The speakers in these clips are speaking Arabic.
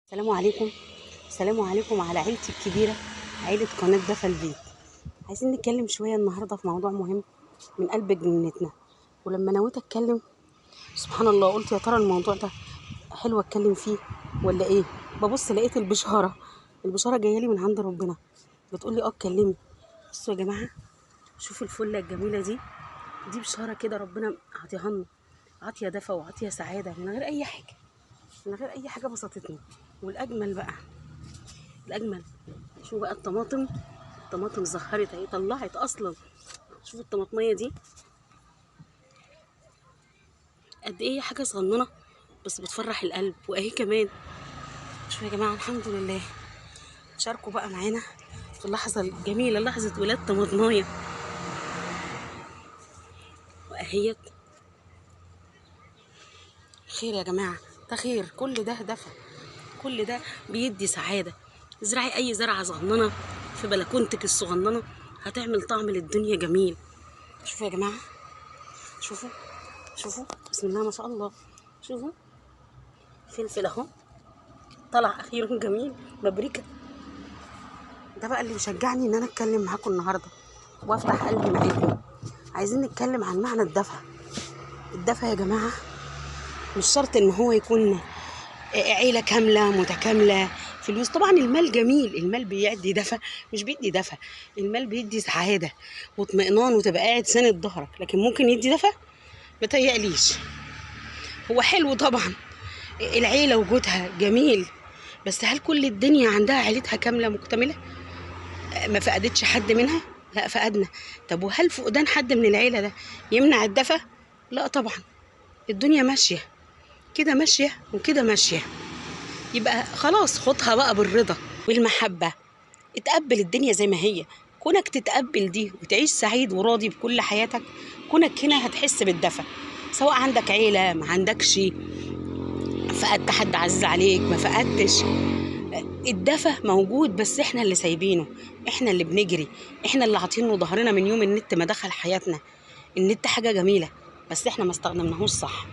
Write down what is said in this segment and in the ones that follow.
السلام عليكم. السلام عليكم على عيلتي الكبيرة، عيلة قناة دفا البيت. عايزين نتكلم شوية النهاردة في موضوع مهم من قلب جنتنا. ولما نويت اتكلم سبحان الله قلت يا ترى الموضوع ده حلو اتكلم فيه ولا ايه. ببص لقيت البشارة جاية لي من عند ربنا، بتقول لي اتكلمي. بصوا يا جماعة، شوفوا الفلة الجميلة دي بشارة كده ربنا عطيها لنا، عطية دفا وعطية سعادة من غير اي حاجة، من غير اي حاجة بسطتني. والاجمل بقى الاجمل، شوفوا بقى الطماطم زهرت اهي، طلعت اصلا. شوفوا الطماطميه دي قد ايه، حاجه صغننه بس بتفرح القلب. واهي كمان شوفوا يا جماعه، الحمد لله. شاركوا بقى معانا في اللحظه الجميله، لحظه ولاد طماطمايه. واهيت خير يا جماعه، ده خير، كل ده دفى، كل ده بيدي سعاده. ازرعي اي زرعه صغننه في بلكونتك الصغننه، هتعمل طعم للدنيا جميل. شوفوا يا جماعه، شوفوا شوفوا، بسم الله ما شاء الله. شوفوا فلفل اهو طلع اخيرا جميل، بابريكا. ده بقى اللي مشجعني ان انا اتكلم معاكم النهارده وافتح قلبي معاكم. عايزين نتكلم عن معنى الدفى يا جماعه. مش شرط ان هو يكون عيله كامله متكامله، فلوس. طبعا المال جميل، المال بيدي دفى، مش بيدي دفى، المال بيدي سعاده واطمئنان وتبقى قاعد ساند ظهرك، لكن ممكن يدي دفى؟ متهيأليش. هو حلو طبعا، العيله وجودها جميل، بس هل كل الدنيا عندها عيلتها كامله مكتمله؟ ما فقدتش حد منها؟ لا فقدنا. طب وهل فقدان حد من العيلة ده يمنع الدفى؟ لا طبعا. الدنيا ماشية كده، ماشية وكده ماشية، يبقى خلاص خدها بقى بالرضا والمحبة. اتقبل الدنيا زي ما هي. كونك تتقبل دي وتعيش سعيد وراضي بكل حياتك، كونك هنا هتحس بالدفى. سواء عندك عيلة ما عندكش، فقدت حد عزيز عليك ما فقدتش، الدفى موجود، بس احنا اللي سايبينه، احنا اللي بنجري، احنا اللي عاطينه ظهرنا من يوم النت ما دخل حياتنا. النت حاجة جميلة بس احنا ما استخدمناهوش صح.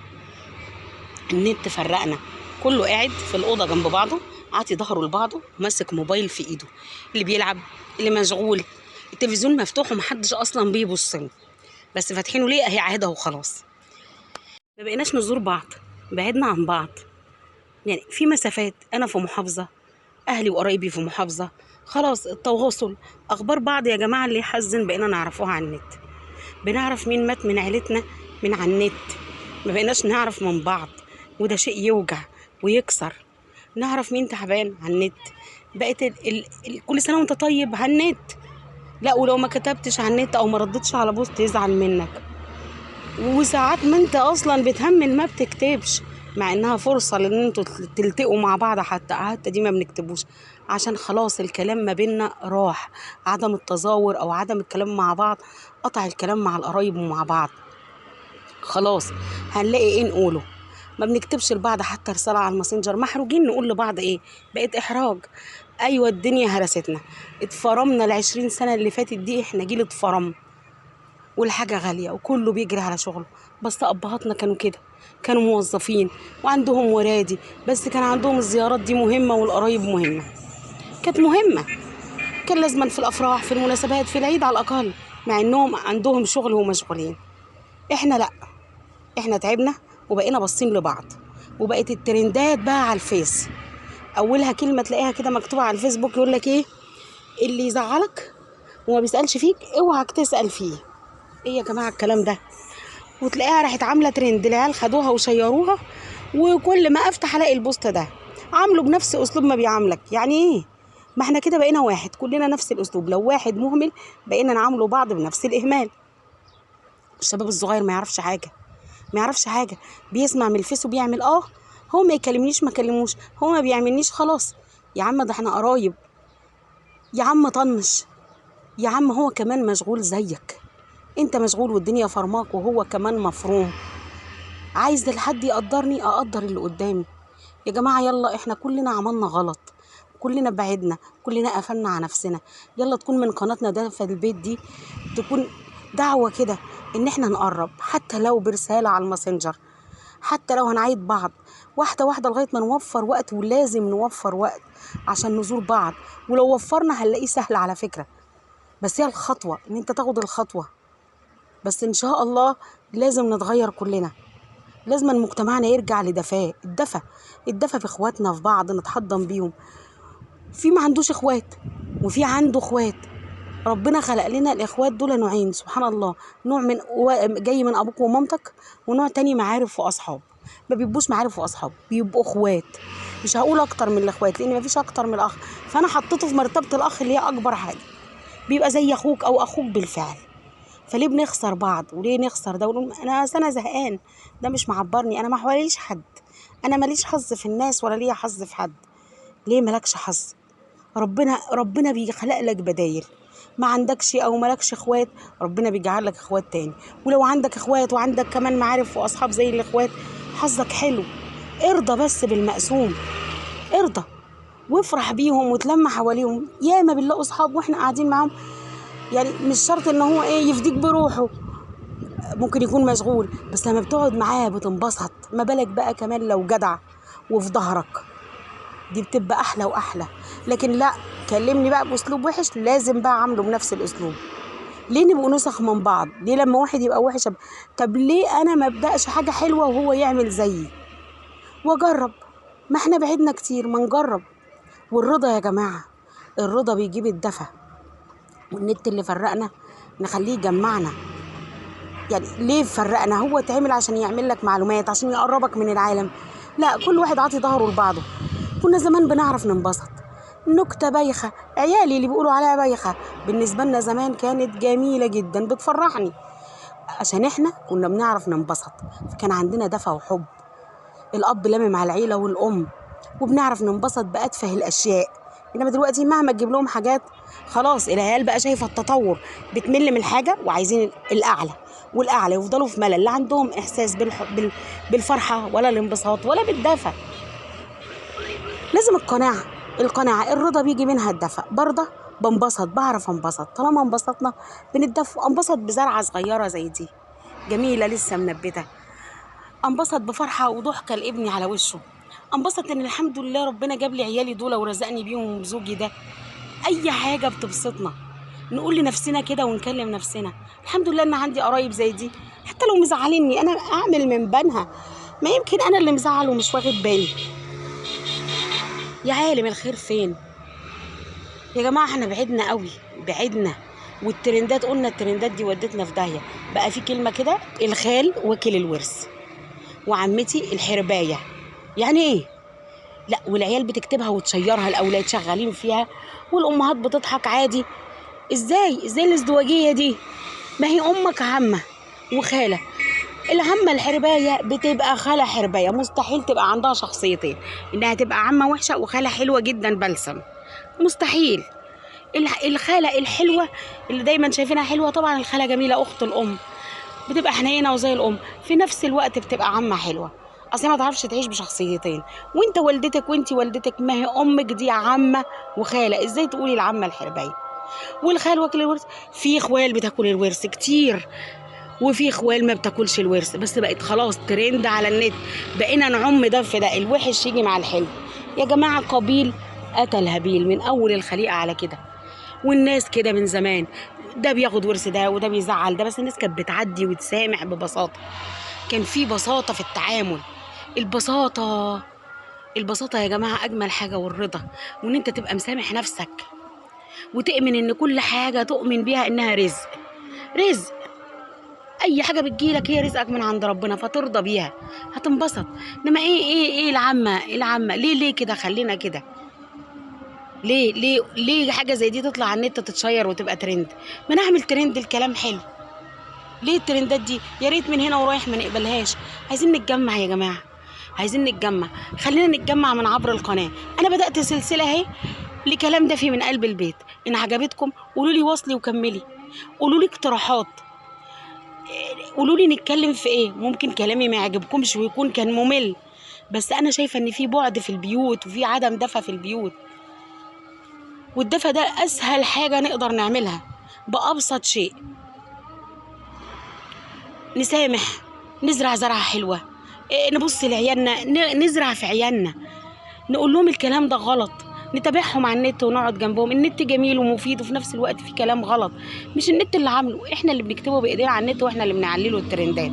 النت فرقنا، كله قاعد في الأوضة جنب بعضه، عاطي ظهره لبعضه وماسك موبايل في ايده، اللي بيلعب، اللي مشغول، التلفزيون مفتوح ومحدش اصلا بيبص له، بس فاتحينه ليه؟ اهي عاده وخلاص. ما بقيناش نزور بعض، بعدنا عن بعض. يعني في مسافات، انا في محافظة، اهلي وقرايبي في محافظه، خلاص التواصل، اخبار بعض يا جماعه اللي يحزن بقينا نعرفوها على النت. بنعرف مين مات من عيلتنا من على النت، ما بقيناش نعرف من بعض، وده شيء يوجع ويكسر. نعرف مين تعبان على النت، بقت كل سنه وانت طيب على النت. لا، ولو ما كتبتش على النت او ما ردتش على بوست يزعل منك. وساعات ما انت اصلا بتهمل ما بتكتبش، مع انها فرصة لان انتوا تلتقوا مع بعض، حتى دي ما بنكتبوش، عشان خلاص الكلام ما بيننا راح. عدم التزاور او عدم الكلام مع بعض قطع الكلام مع القرايب ومع بعض. خلاص هنلاقي ايه نقوله؟ ما بنكتبش لبعض حتى رسالة على الماسنجر، محروجين نقول لبعض ايه، بقت احراج. ايوه الدنيا هرستنا، اتفرمنا ال20 سنة اللي فاتت دي، احنا جيل اتفرم والحاجة غالية وكله بيجري على شغله. بس أبهاتنا كانوا كده، كانوا موظفين وعندهم ورادي، بس كان عندهم الزيارات دي مهمة والقرايب مهمة، كانت مهمة. كان لازما في الأفراح، في المناسبات، في العيد على الأقل، مع إنهم عندهم شغل ومشغولين. إحنا لأ، إحنا تعبنا وبقينا باصين لبعض، وبقت الترندات بقى على الفيس. أولها كلمة تلاقيها كده مكتوبة على الفيسبوك، يقول لك إيه؟ اللي يزعلك وما بيسألش فيك اوعك تسأل فيه. إيه يا جماعة الكلام ده؟ وتلاقيها راحت عامله ترند، العيال خدوها وشيروها، وكل ما افتح الاقي البوست ده عامله بنفس اسلوب ما بيعاملك. يعني ايه؟ ما احنا كده بقينا واحد، كلنا نفس الاسلوب. لو واحد مهمل بقينا نعامله بعض بنفس الاهمال. الشباب الصغير ما يعرفش حاجه، ما يعرفش حاجه، بيسمع من الفيس وبيعمل هو ما يكلمنيش ما كلموش، هو ما بيعملنيش خلاص. يا عم ده احنا قرايب، يا عم طنش، يا عم هو كمان مشغول زيك، انت مشغول والدنيا فرماك وهو كمان مفروم. عايز حد يقدرني اقدر اللي قدامي. يا جماعه يلا، احنا كلنا عملنا غلط، كلنا بعدنا، كلنا قفلنا على نفسنا. يلا تكون من قناتنا ده في البيت دي تكون دعوه كده ان احنا نقرب، حتى لو برساله على الماسنجر، حتى لو هنعيد بعض، واحدة واحدة لغاية ما نوفر وقت، ولازم نوفر وقت عشان نزور بعض. ولو وفرنا هنلاقيه سهل على فكرة، بس هي الخطوة ان انت تاخد الخطوة. بس ان شاء الله لازم نتغير كلنا، لازم مجتمعنا يرجع لدفاه. الدفى في اخواتنا، في بعض نتحضن بيهم. في ما عندوش اخوات وفي عنده اخوات. ربنا خلق لنا الاخوات دول نوعين سبحان الله. نوع جاي من ابوك ومامتك، ونوع تاني معارف واصحاب. ما بيبقوش معارف واصحاب، بيبقوا اخوات. مش هقول اكتر من الاخوات لان مفيش اكتر من الاخ، فانا حطيته في مرتبة الاخ اللي هي اكبر حاجة. بيبقى زي اخوك او اخوك بالفعل. فليه بنخسر بعض؟ وليه نخسر ده ونقول انا زهقان، ده مش معبرني، انا ما حواليش حد، انا ماليش حظ في الناس ولا ليا حظ في حد. ليه مالكش حظ؟ ربنا بيخلق لك بدايل. ما عندكش او مالكش اخوات، ربنا بيجعل لك اخوات تاني. ولو عندك اخوات وعندك كمان معارف واصحاب زي الاخوات، حظك حلو. ارضى بس بالمقسوم، ارضى وافرح بيهم وتلم حواليهم. ياما بنلاقوا اصحاب واحنا قاعدين معاهم، يعني مش شرط ان هو يفديك بروحه، ممكن يكون مشغول، بس لما بتقعد معاه بتنبسط. ما بالك بقى كمان لو جدع وفي ظهرك، دي بتبقى احلى واحلى. لكن لا، كلمني بقى باسلوب وحش، لازم بقى اعامله بنفس الاسلوب. ليه نبقوا نسخ من بعض؟ ليه لما واحد يبقى وحش طب ليه انا ما ابداش حاجه حلوه وهو يعمل زيي واجرب؟ ما احنا بعدنا كتير، ما نجرب. والرضا يا جماعه، الرضا بيجيب الدفى. والنت اللي فرقنا نخليه يجمعنا. يعني ليه فرقنا؟ هو اتعمل عشان يعمل لك معلومات، عشان يقربك من العالم. لا، كل واحد عاطي ظهره لبعضه. كنا زمان بنعرف ننبسط. نكتة بايخة، عيالي اللي بيقولوا عليها بايخة بالنسبة لنا زمان كانت جميلة جدا بتفرحني، عشان احنا كنا بنعرف ننبسط. فكان عندنا دفى وحب، الأب لامم على العيلة والأم، وبنعرف ننبسط بأتفه الأشياء. إنما دلوقتي مهما تجيب لهم حاجات، خلاص العيال بقى شايفة التطور، بتمل من الحاجة وعايزين الأعلى والأعلى، يفضلوا في ملل. لا عندهم إحساس بالفرحة ولا الانبساط ولا بالدفى. لازم القناعة الرضا بيجي منها الدفى. برضه بنبسط، بعرف انبسط. طالما انبسطنا بنتدفى. انبسط بزرعة صغيرة زي دي جميلة لسه منبتة، انبسط بفرحة وضحكة لابني على وشه، انبسط ان الحمد لله ربنا جاب لي عيالي دول ورزقني بيهم وبزوجي ده. اي حاجة بتبسطنا نقول لنفسنا كده ونكلم نفسنا الحمد لله ان عندي قرايب زي دي. حتى لو مزعليني انا اعمل من بينها، ما يمكن انا اللي مزعل ومش واخد بالي. يا عالم الخير فين يا جماعة؟ احنا بعدنا قوي، بعدنا. والترندات، قلنا الترندات دي ودتنا في داهية. بقى في كلمة كده، الخال وكيل الورث، وعمتي الحرباية. يعني ايه؟ لا، والعيال بتكتبها وتشيرها، الاولاد شغالين فيها والامهات بتضحك عادي. ازاي الازدواجية دي؟ ما هي امك عمة وخالة. العمة الحرباية بتبقى خالة حرباية، مستحيل تبقى عندها شخصيتين، انها تبقى عمة وحشة وخالة حلوة جدا بلسم، مستحيل. الخالة الحلوة اللي دايما شايفينها حلوة، طبعا الخالة جميلة أخت الأم، بتبقى حنينة وزي الأم، في نفس الوقت بتبقى عمة حلوة. أصل ما تعرفش تعيش بشخصيتين، وانت والدتك وانت والدتك، ما هي أمك دي عمة وخالة، ازاي تقولي العمة الحرباية؟ والخال واكل الورث. في خوال بتاكل الورث كتير، وفي خوال ما بتاكلش الورث، بس بقت خلاص ترند على النت، بقينا نعم ده في ده، الوحش يجي مع الحلو. يا جماعة قابيل قتل هابيل من أول الخليقة على كده، والناس كده من زمان، ده بياخد ورث ده وده بيزعل ده، بس الناس كانت بتعدي وتسامح ببساطة. كان في بساطة في التعامل. البساطة، البساطة يا جماعة أجمل حاجة، والرضا، وإن أنت تبقى مسامح نفسك وتؤمن إن كل حاجة تؤمن بيها إنها رزق. رزق، أي حاجة بتجيلك هي رزقك من عند ربنا، فترضى بيها هتنبسط. إنما إيه العامة ليه كده؟ خلينا كده. ليه حاجة زي دي تطلع على النت تتشير وتبقى ترند؟ ما نعمل ترند الكلام حلو. ليه الترندات دي؟ يا ريت من هنا ورايح ما نقبلهاش. عايزين نتجمع يا جماعة، عايزين نتجمع. خلينا نتجمع من عبر القناة. أنا بدأت سلسلة أهي لكلام دافي من قلب البيت. إن عجبتكم قولوا لي واصلي وكملي، قولوا لي اقتراحات، قولوا لي نتكلم في إيه. ممكن كلامي ما يعجبكمش ويكون كان ممل، بس أنا شايفة إن في بعد في البيوت وفي عدم دفى في البيوت، والدفى ده أسهل حاجة نقدر نعملها بأبسط شيء. نسامح، نزرع زرعة حلوة، نبص لعيالنا، نزرع في عيالنا، نقول لهم الكلام ده غلط، نتابعهم على النت ونقعد جنبهم. النت جميل ومفيد وفي نفس الوقت فيه كلام غلط، مش النت اللي عامله، احنا اللي بنكتبه بايدينا على النت واحنا اللي بنعلله الترندات.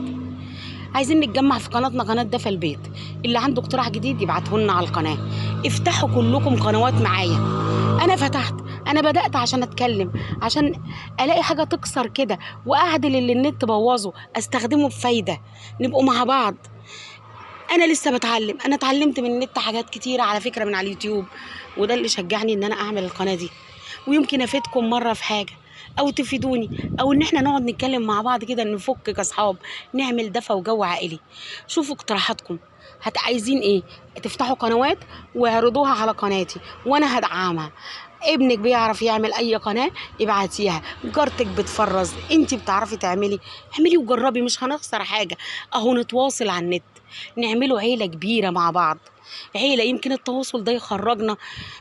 عايزين نتجمع في قناتنا، قناه دفا البيت، اللي عنده اقتراح جديد يبعته لنا على القناه. افتحوا كلكم قنوات معايا. انا فتحت، انا بدات عشان اتكلم، عشان الاقي حاجه تكسر كده واعدل اللي النت بوظه، استخدمه بفايده، نبقوا مع بعض. انا لسه بتعلم، انا اتعلمت من النت حاجات كتيره على فكره من على اليوتيوب، وده اللي شجعني ان انا اعمل القناه دي. ويمكن افيدكم مره في حاجه او تفيدوني، او ان احنا نقعد نتكلم مع بعض كده، نفك كاصحاب، نعمل دفا وجو عائلي. شوفوا اقتراحاتكم، عايزين ايه؟ تفتحوا قنوات واعرضوها على قناتي وانا هدعمها. ابنك بيعرف يعمل اي قناه ابعتيها، جارتك بتفرز، انتي بتعرفي تعملي، اعملي وجربي، مش هنخسر حاجه. اهو نتواصل على النت، نعمله عيله كبيره مع بعض. عيله، يمكن التواصل ده يخرجنا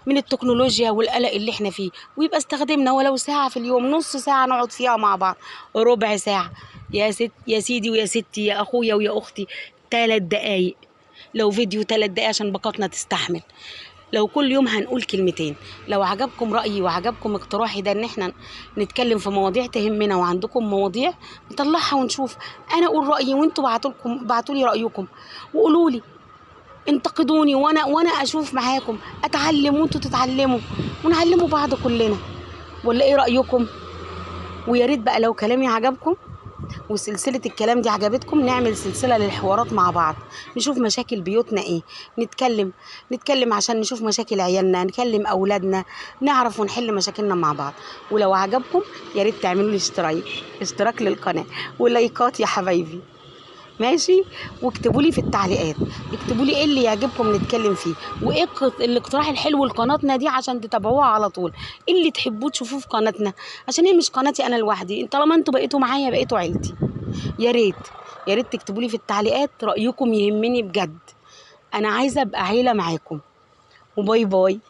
من التكنولوجيا والقلق اللي احنا فيه، ويبقى استخدمنا ولو ساعه في اليوم، نص ساعه نقعد فيها مع بعض، ربع ساعه، يا ست يا سيدي ويا ستي، يا اخويا ويا اختي، 3 دقايق. لو فيديو 3 دقايق عشان باقاتنا تستحمل. لو كل يوم هنقول كلمتين. لو عجبكم رأيي وعجبكم اقتراحي ده ان احنا نتكلم في مواضيع تهمنا، وعندكم مواضيع نطلعها ونشوف. انا اقول رأيي وانتوا بعتوا لي رأيكم وقولوا لي، انتقدوني، وانا اشوف معاكم، اتعلم وانتوا تتعلموا، ونعلموا بعض كلنا. ولا ايه رأيكم؟ ويا ريت بقى لو كلامي عجبكم وسلسلة الكلام دي عجبتكم، نعمل سلسلة للحوارات مع بعض، نشوف مشاكل بيوتنا ايه، نتكلم عشان نشوف مشاكل عيالنا، نكلم اولادنا، نعرف ونحل مشاكلنا مع بعض. ولو عجبكم يا ريت تعملوا لي اشتراك للقناة ولايكات يا حبايبي، ماشي؟ واكتبوا لي في التعليقات، اكتبوا لي ايه اللي يعجبكم نتكلم فيه، وايه الاقتراح الحلو لقناتنا دي عشان تتابعوها على طول، ايه اللي تحبوه تشوفوه في قناتنا، عشان هي مش قناتي انا لوحدي، طالما انتوا بقيتوا معايا بقيتوا عيلتي. يا ريت، يا ريت تكتبوا لي في التعليقات رأيكم، يهمني بجد. انا عايزه ابقى عيله معاكم. وباي باي.